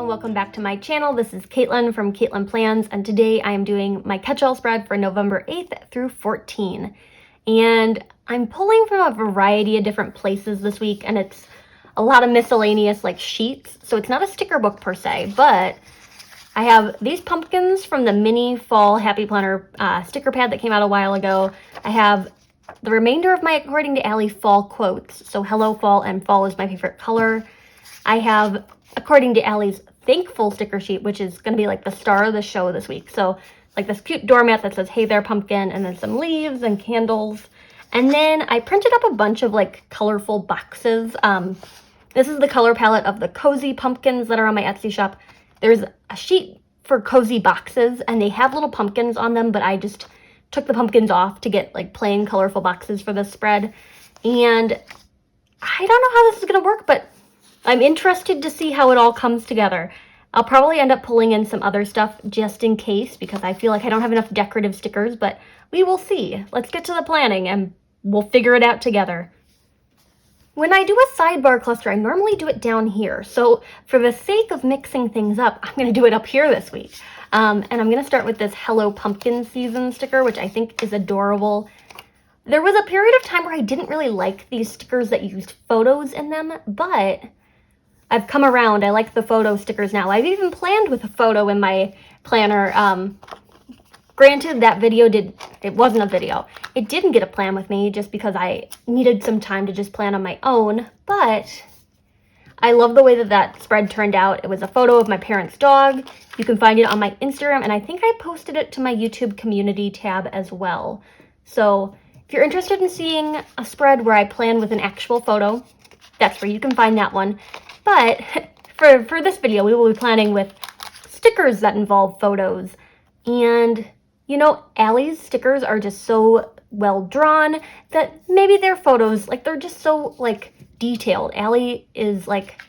and welcome back to my channel. This is Caitlin from Caitlin Plans, and today I am doing my catch-all spread for November 8th through 14. And I'm pulling from a variety of different places this week, and it's a lot of miscellaneous like sheets, so it's not a sticker book per se, but I have these pumpkins from the mini fall Happy Planner sticker pad that came out a while ago. I have the remainder of my According to Allie fall quotes, so hello fall, and fall is my favorite color. I have According to Allie's Thankful sticker sheet, which is going to be like the star of the show this week. So like this cute doormat that says, hey there pumpkin, and then some leaves and candles. And then I printed up a bunch of like colorful boxes. This is the color palette of the cozy pumpkins that are on my Etsy shop. There's a sheet for cozy boxes, and they have little pumpkins on them, but I just took the pumpkins off to get like plain colorful boxes for this spread. And I don't know how this is going to work, but I'm interested to see how it all comes together. I'll probably end up pulling in some other stuff just in case, because I feel like I don't have enough decorative stickers, but we will see. Let's get to the planning and we'll figure it out together. When I do a sidebar cluster, I normally do it down here. So for the sake of mixing things up, I'm going to do it up here this week. And I'm going to start with this Hello Pumpkin Season sticker, which I think is adorable. There was a period of time where I didn't really like these stickers that used photos in them, but I've come around. I like the photo stickers now. I've even planned with a photo in my planner. Granted, that video it wasn't a video. It didn't get a plan with me just because I needed some time to just plan on my own, but I love the way that spread turned out. It was a photo of my parents' dog. You can find it on my Instagram, and I think I posted it to my YouTube community tab as well. So if you're interested in seeing a spread where I plan with an actual photo, that's where you can find that one. But for this video, we will be planning with stickers that involve photos. And, you know, Allie's stickers are just so well drawn that maybe their photos, like, they're just so, like, detailed. Allie is, like,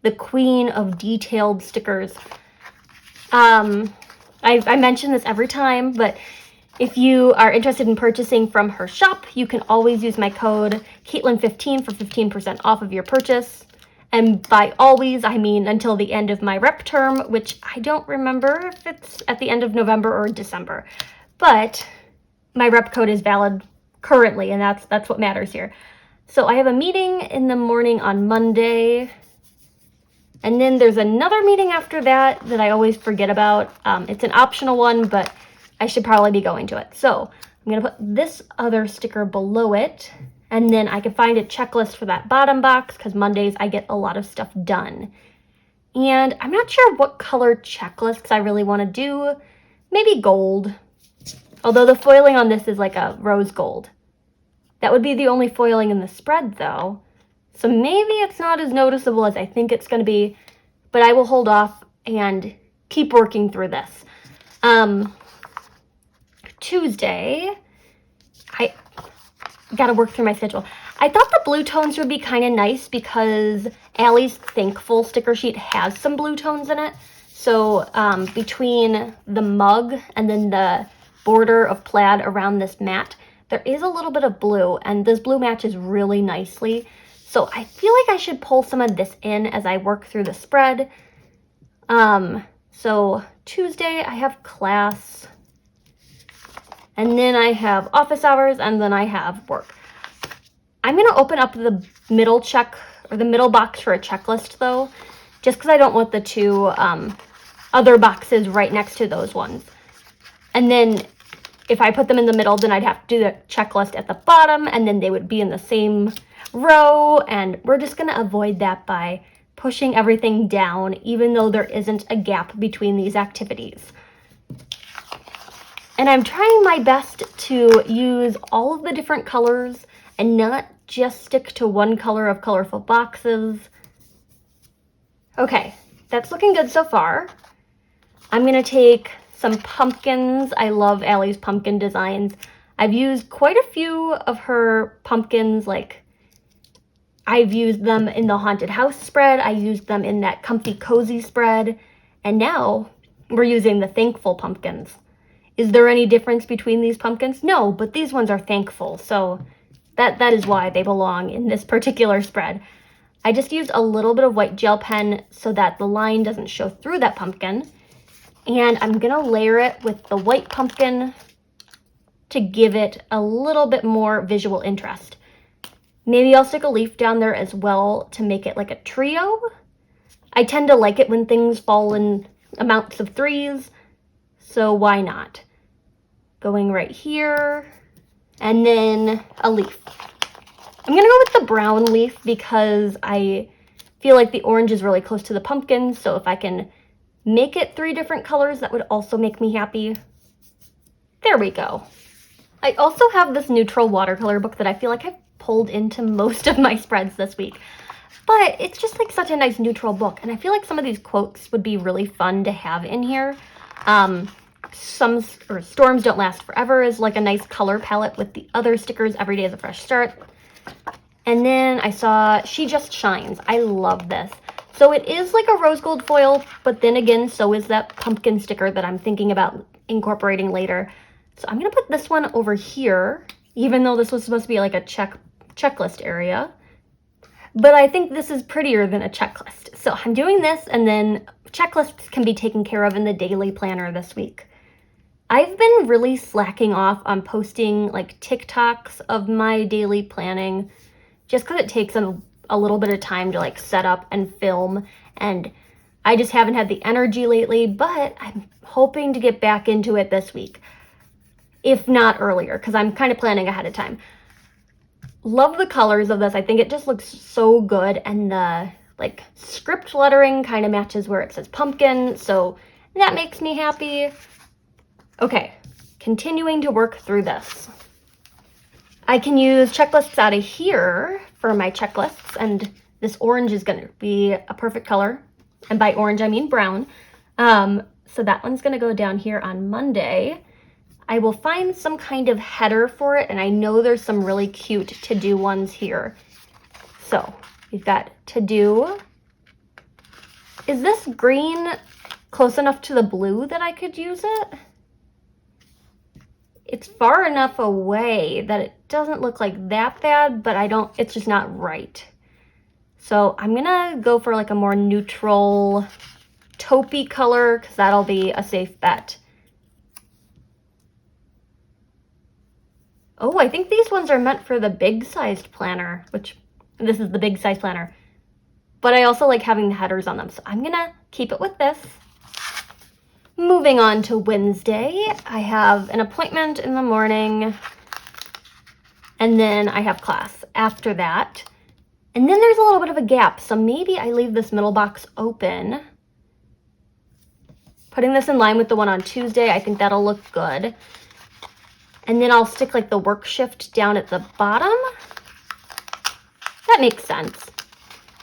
the queen of detailed stickers. I mention this every time, but if you are interested in purchasing from her shop, you can always use my code Caitlin15 for 15% off of your purchase. And by always, I mean until the end of my rep term, which I don't remember if it's at the end of November or December. But my rep code is valid currently, and that's what matters here. So I have a meeting in the morning on Monday. And then there's another meeting after that I always forget about. It's an optional one, but I should probably be going to it. So I'm going to put this other sticker below it. And then I can find a checklist for that bottom box, because Mondays I get a lot of stuff done. And I'm not sure what color checklists I really want to do. Maybe gold. Although the foiling on this is like a rose gold. That would be the only foiling in the spread though. So maybe it's not as noticeable as I think it's going to be. But I will hold off and keep working through this. Tuesday, I got to work through my schedule. I thought the blue tones would be kind of nice because Allie's Thankful sticker sheet has some blue tones in it. So between the mug and then the border of plaid around this mat, there is a little bit of blue, and this blue matches really nicely. So I feel like I should pull some of this in as I work through the spread. So Tuesday I have class. And then I have office hours, and then I have work. I'm going to open up the middle box for a checklist, though, just because I don't want the two other boxes right next to those ones. And then if I put them in the middle, then I'd have to do the checklist at the bottom, and then they would be in the same row, and we're just going to avoid that by pushing everything down, even though there isn't a gap between these activities. And I'm trying my best to use all of the different colors and not just stick to one color of colorful boxes. Okay, that's looking good so far. I'm going to take some pumpkins. I love Allie's pumpkin designs. I've used quite a few of her pumpkins, like I've used them in the haunted house spread. I used them in that comfy cozy spread. And now we're using the Thankful pumpkins. Is there any difference between these pumpkins? No, but these ones are thankful, so that is why they belong in this particular spread. I just used a little bit of white gel pen so that the line doesn't show through that pumpkin. And I'm gonna layer it with the white pumpkin to give it a little bit more visual interest. Maybe I'll stick a leaf down there as well to make it like a trio. I tend to like it when things fall in amounts of threes, so why not? Going right here, and then a leaf. I'm gonna go with the brown leaf because I feel like the orange is really close to the pumpkin, so if I can make it 3 different colors, that would also make me happy. There we go. I also have this neutral watercolor book that I feel like I've pulled into most of my spreads this week. But it's just like such a nice neutral book, and I feel like some of these quotes would be really fun to have in here. Storms Don't Last Forever is like a nice color palette with the other stickers, Every Day is a Fresh Start. And then I saw She Just Shines. I love this. So it is like a rose gold foil, but then again, so is that pumpkin sticker that I'm thinking about incorporating later. So I'm gonna put this one over here, even though this was supposed to be like a checklist area. But I think this is prettier than a checklist. So I'm doing this, and then checklists can be taken care of in the daily planner this week. I've been really slacking off on posting like TikToks of my daily planning just because it takes a little bit of time to like set up and film, and I just haven't had the energy lately, but I'm hoping to get back into it this week, if not earlier, because I'm kind of planning ahead of time. Love the colors of this. I think it just looks so good, and the like script lettering kind of matches where it says pumpkin, so that makes me happy. Okay, continuing to work through this. I can use checklists out of here for my checklists, and this orange is going to be a perfect color, and by orange I mean brown. So that one's going to go down here on Monday. I will find some kind of header for it, and I know there's some really cute to-do ones here. So we've got to-do. Is this green close enough to the blue that I could use it? It's far enough away that it doesn't look like that bad, but it's just not right. So I'm gonna go for like a more neutral taupey color, because that'll be a safe bet. Oh, I think these ones are meant for the big-sized planner, which this is the big-size planner. But I also like having the headers on them, so I'm gonna keep it with this. Moving on to Wednesday, I have an appointment in the morning, and then I have class after that. And then there's a little bit of a gap, so maybe I leave this middle box open. Putting this in line with the one on Tuesday, I think that'll look good. And then I'll stick like the work shift down at the bottom. That makes sense.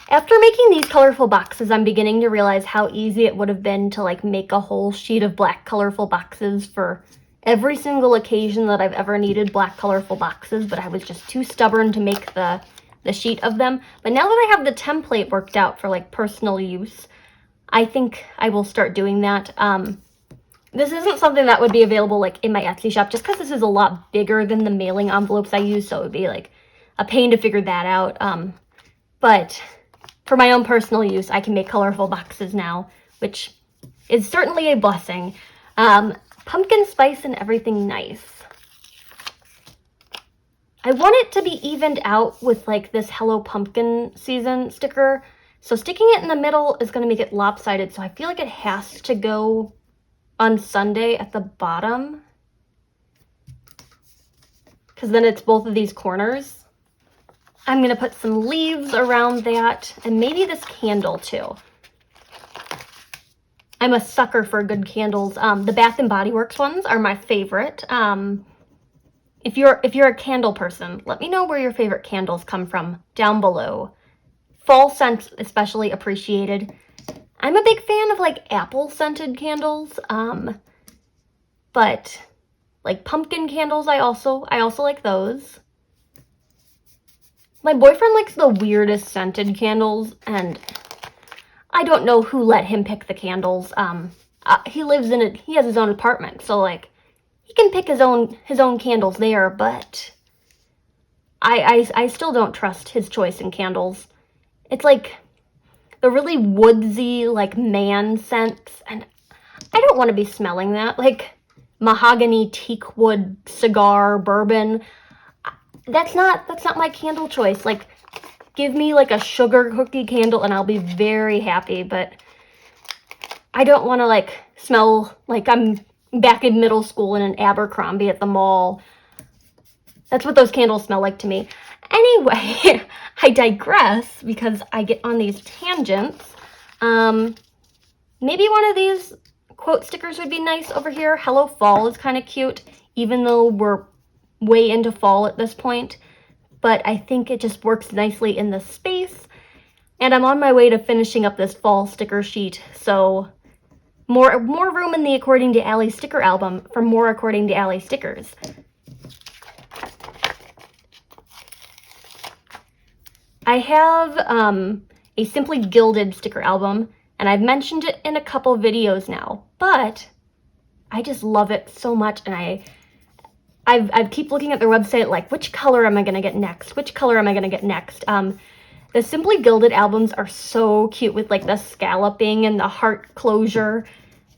After making these colorful boxes, I'm beginning to realize how easy it would have been to like make a whole sheet of black colorful boxes for every single occasion that I've ever needed black colorful boxes, but I was just too stubborn to make the sheet of them. But now that I have the template worked out for like personal use, I think I will start doing that. This isn't something that would be available like in my Etsy shop, just because this is a lot bigger than the mailing envelopes I use, so it would be like a pain to figure that out. But for my own personal use, I can make colorful boxes now, which is certainly a blessing. Pumpkin spice and everything nice. I want it to be evened out with like this Hello Pumpkin Season sticker, so sticking it in the middle is going to make it lopsided, so I feel like it has to go on Sunday at the bottom, because then it's both of these corners. I'm going to put some leaves around that, and maybe this candle too. I'm a sucker for good candles. The Bath & Body Works ones are my favorite. If you're a candle person, let me know where your favorite candles come from down below. Fall scents especially appreciated. I'm a big fan of like apple scented candles, but like pumpkin candles, I also like those. My boyfriend likes the weirdest scented candles, and I don't know who let him pick the candles. He has his own apartment, so like he can pick his own candles there, but I still don't trust his choice in candles. It's like the really woodsy, like man scents, and I don't want to be smelling that. Like mahogany, teak wood, cigar, bourbon. That's not my candle choice. Like, give me like a sugar cookie candle and I'll be very happy, but I don't want to like smell like I'm back in middle school in an Abercrombie at the mall. That's what those candles smell like to me. Anyway, I digress because I get on these tangents. Maybe one of these quote stickers would be nice over here. Hello Fall is kind of cute, even though we're way into fall at this point. But I think it just works nicely in the space. And I'm on my way to finishing up this fall sticker sheet, so more room in the According to Allie sticker album for more According to Allie stickers. I have a Simply Gilded sticker album, and I've mentioned it in a couple videos now, but I just love it so much, and I keep looking at their website like, which color am I going to get next? Which color am I going to get next? The Simply Gilded albums are so cute with like the scalloping and the heart closure.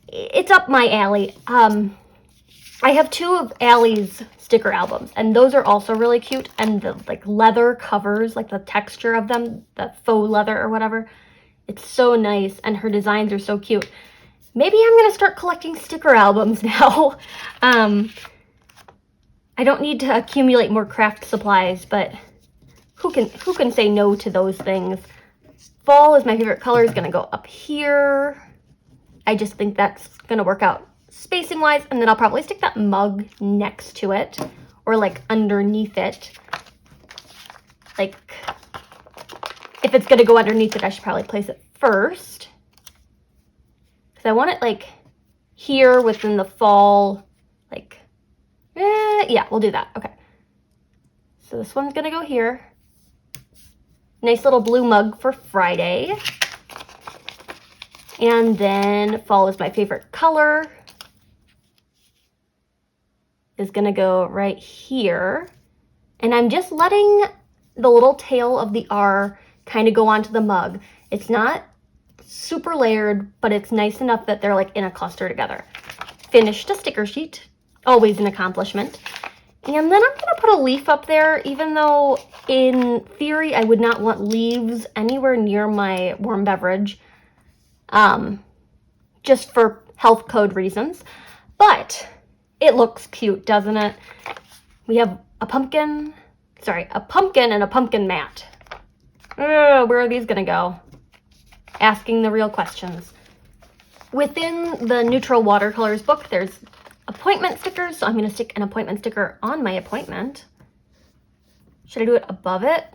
It's up my alley. I have two of Allie's sticker albums, and those are also really cute. And the like leather covers, like the texture of them, the faux leather or whatever, it's so nice, and her designs are so cute. Maybe I'm gonna start collecting sticker albums now. I don't need to accumulate more craft supplies, but who can say no to those things? Fall is my favorite color. Is gonna go up here. I just think that's gonna work out spacing wise, and then I'll probably stick that mug next to it or like underneath it. Like, if it's gonna go underneath it, I should probably place it first, because I want it like here within the fall, like, yeah, we'll do that. Okay, so this one's gonna go here. Nice little blue mug for Friday. And then fall is my favorite color is gonna go right here. And I'm just letting the little tail of the R kind of go onto the mug. It's not super layered, but it's nice enough that they're like in a cluster together. Finished a sticker sheet, always an accomplishment. And then I'm gonna put a leaf up there, even though in theory I would not want leaves anywhere near my warm beverage, just for health code reasons. But it looks cute, doesn't it? We have a pumpkin and a pumpkin mat. Where are these gonna go? Asking the real questions. Within the Neutral Watercolors book, there's appointment stickers, so I'm going to stick an appointment sticker on my appointment. Should I do it above it?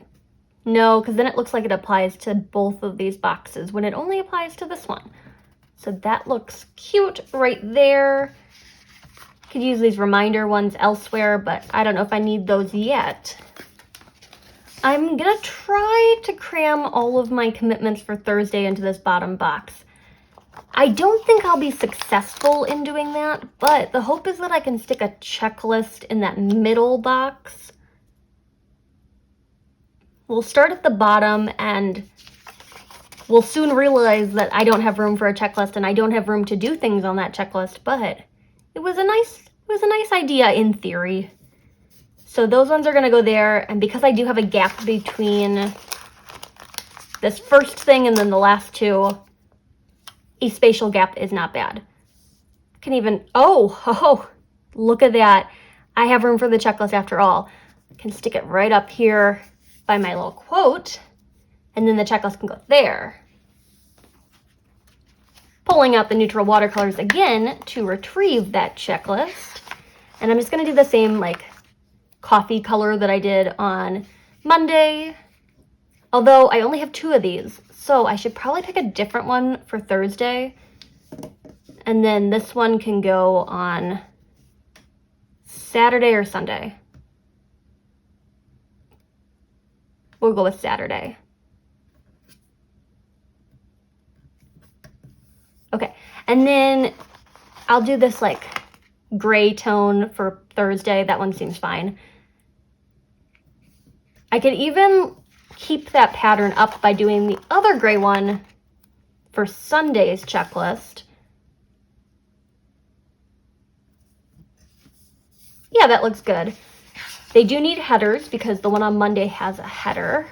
No, because then it looks like it applies to both of these boxes when it only applies to this one. So that looks cute right there. Could use these reminder ones elsewhere, but I don't know if I need those yet. I'm going to try to cram all of my commitments for Thursday into this bottom box. I don't think I'll be successful in doing that, but the hope is that I can stick a checklist in that middle box. We'll start at the bottom, and we'll soon realize that I don't have room for a checklist and I don't have room to do things on that checklist, but it was a nice idea in theory. So those ones are going to go there, and because I do have a gap between this first thing and then the last two, a spatial gap is not bad. Can even, oh, look at that. I have room for the checklist after all. I can stick it right up here by my little quote, and then the checklist can go there. Pulling out the Neutral Watercolors again to retrieve that checklist. And I'm just gonna do the same like coffee color that I did on Monday. Although I only have two of these, so I should probably pick a different one for Thursday. And then this one can go on Saturday or Sunday. We'll go with Saturday. Okay, and then I'll do this like gray tone for Thursday. That one seems fine. I could even keep that pattern up by doing the other gray one for Sunday's checklist. Yeah, that looks good. They do need headers because the one on Monday has a header.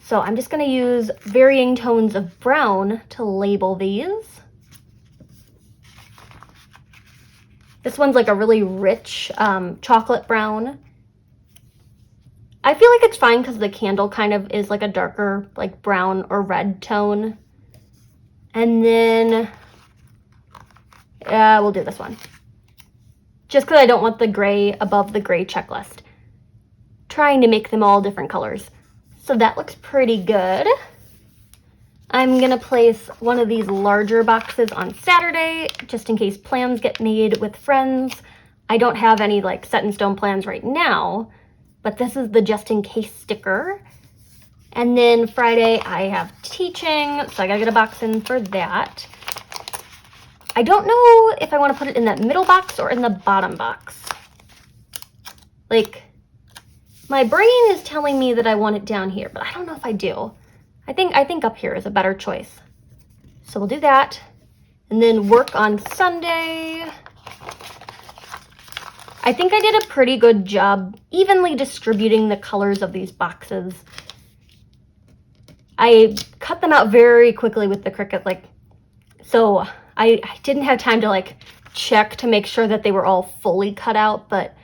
So I'm just going to use varying tones of brown to label these. This one's like a really rich chocolate brown. I feel like it's fine because the candle kind of is like a darker, like brown or red tone. And then we'll do this one. Just because I don't want the gray above the gray checklist. Trying to make them all different colors. So that looks pretty good. I'm gonna place one of these larger boxes on Saturday, just in case plans get made with friends. I don't have any like set in stone plans right now, but this is the just in case sticker. And then Friday I have teaching, so I gotta get a box in for that. I don't know if I want to put it in that middle box or in the bottom box. Like, my brain is telling me that I want it down here, but I don't know if I do. I think up here is a better choice. So we'll do that. And then work on Sunday. I think I did a pretty good job evenly distributing the colors of these boxes. I cut them out very quickly with the Cricut, like, so I didn't have time to like check to make sure that they were all fully cut out, but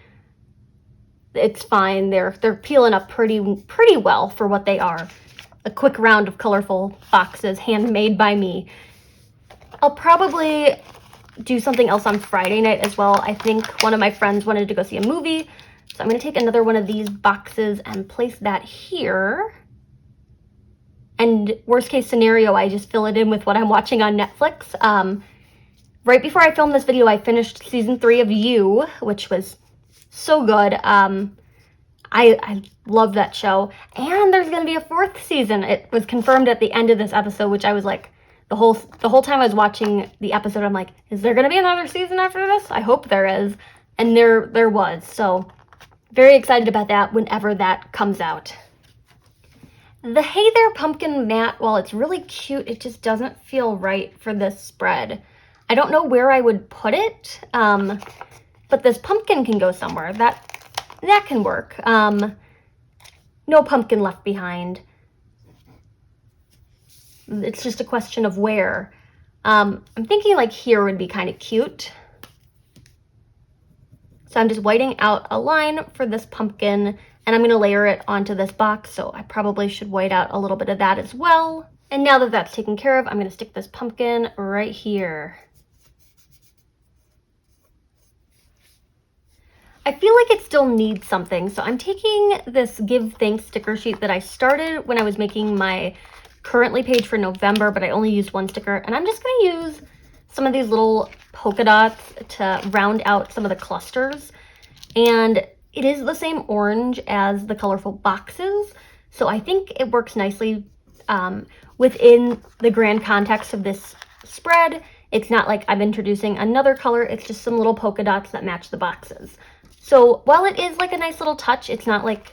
it's fine. They're peeling up pretty well for what they are. A quick round of colorful boxes handmade by me. I'll probably do something else on Friday night as well. I think one of my friends wanted to go see a movie, so I'm going to take another one of these boxes and place that here. And worst case scenario, I just fill it in with what I'm watching on Netflix. Right before I filmed this video, I finished season 3 of You, which was so good. I love that show. And there's going to be a 4th season. It was confirmed at the end of this episode, which I was like, the whole time I was watching the episode, I'm like, is there going to be another season after this? I hope there is. And there was. So very excited about that whenever that comes out. The Hey There Pumpkin mat, while it's really cute, it just doesn't feel right for this spread. I don't know where I would put it, but this pumpkin can go somewhere. That can work. No pumpkin left behind. It's just a question of where. I'm thinking like here would be kind of cute. So I'm just whiting out a line for this pumpkin, and I'm going to layer it onto this box, so I probably should white out a little bit of that as well. And now that that's taken care of, I'm going to stick this pumpkin right here. I feel like it still needs something, so I'm taking this Give Thanks sticker sheet that I started when I was making my Currently page for November, but I only used one sticker, and I'm just going to use some of these little polka dots to round out some of the clusters. And it is the same orange as the colorful boxes, so I think it works nicely within the grand context of this spread. It's not like I'm introducing another color, it's just some little polka dots that match the boxes. So while it is like a nice little touch, it's not like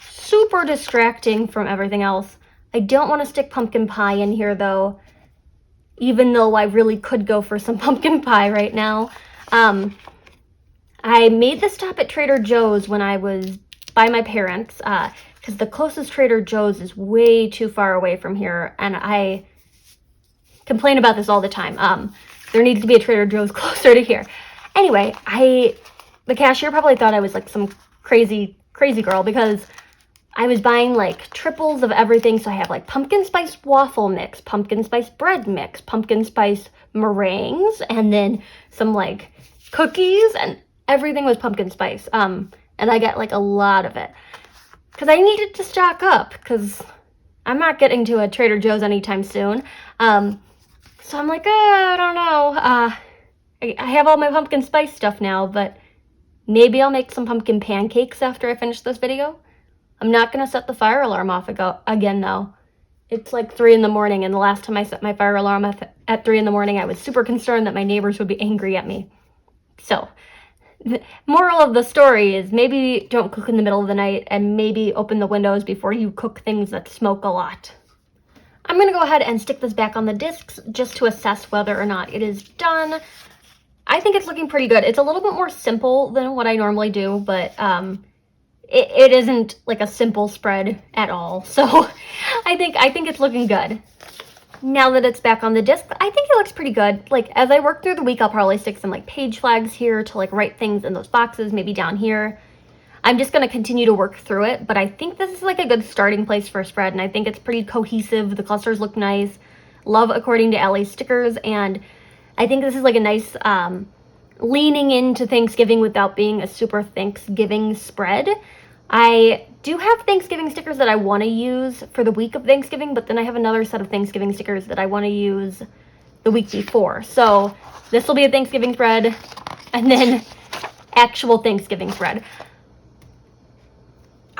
super distracting from everything else. I don't want to stick pumpkin pie in here though, even though I really could go for some pumpkin pie right now. I made this stop at Trader Joe's when I was by my parents, because the closest Trader Joe's is way too far away from here, and I complain about this all the time. There needs to be a Trader Joe's closer to here. Anyway, the cashier probably thought I was like some crazy girl, because I was buying like triples of everything. So I have like pumpkin spice waffle mix, pumpkin spice bread mix, pumpkin spice meringues, and then some like cookies, and everything was pumpkin spice. And I got like a lot of it because I needed to stock up, because I'm not getting to a Trader Joe's anytime soon. So I'm like, I don't know. I have all my pumpkin spice stuff now, but maybe I'll make some pumpkin pancakes after I finish this video. I'm not going to set the fire alarm off again, though. It's like 3 in the morning, and the last time I set my fire alarm at 3 in the morning, I was super concerned that my neighbors would be angry at me. So The moral of the story is maybe don't cook in the middle of the night, and maybe open the windows before you cook things that smoke a lot. I'm gonna go ahead and stick this back on the discs just to assess whether or not it is done. I think it's looking pretty good. It's a little bit more simple than what I normally do, but it isn't like a simple spread at all. So I think it's looking good. Now that it's back on the disc, I think it looks pretty good. Like, as I work through the week, I'll probably stick some like page flags here to like write things in those boxes, maybe down here. I'm just going to continue to work through it, but I think this is like a good starting place for a spread, and I think it's pretty cohesive. The clusters look nice. Love According to Allie's stickers, and I think this is like a nice leaning into Thanksgiving without being a super Thanksgiving spread. I do have Thanksgiving stickers that I want to use for the week of Thanksgiving, but then I have another set of Thanksgiving stickers that I want to use the week before. So this will be a Thanksgiving spread, and then actual Thanksgiving spread.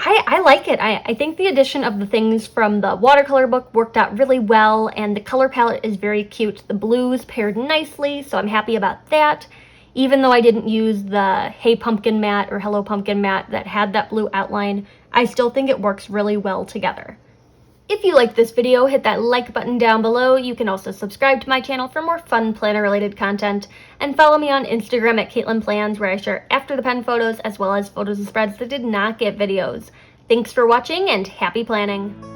I like it. I think the addition of the things from the watercolor book worked out really well, and the color palette is very cute. The blues paired nicely, so I'm happy about that. Even though I didn't use the Hey Pumpkin mat or Hello Pumpkin mat that had that blue outline, I still think it works really well together. If you liked this video, hit that like button down below. You can also subscribe to my channel for more fun planner related content, and follow me on Instagram at Caitlin Plans, where I share after the pen photos as well as photos of spreads that did not get videos. Thanks for watching, and happy planning!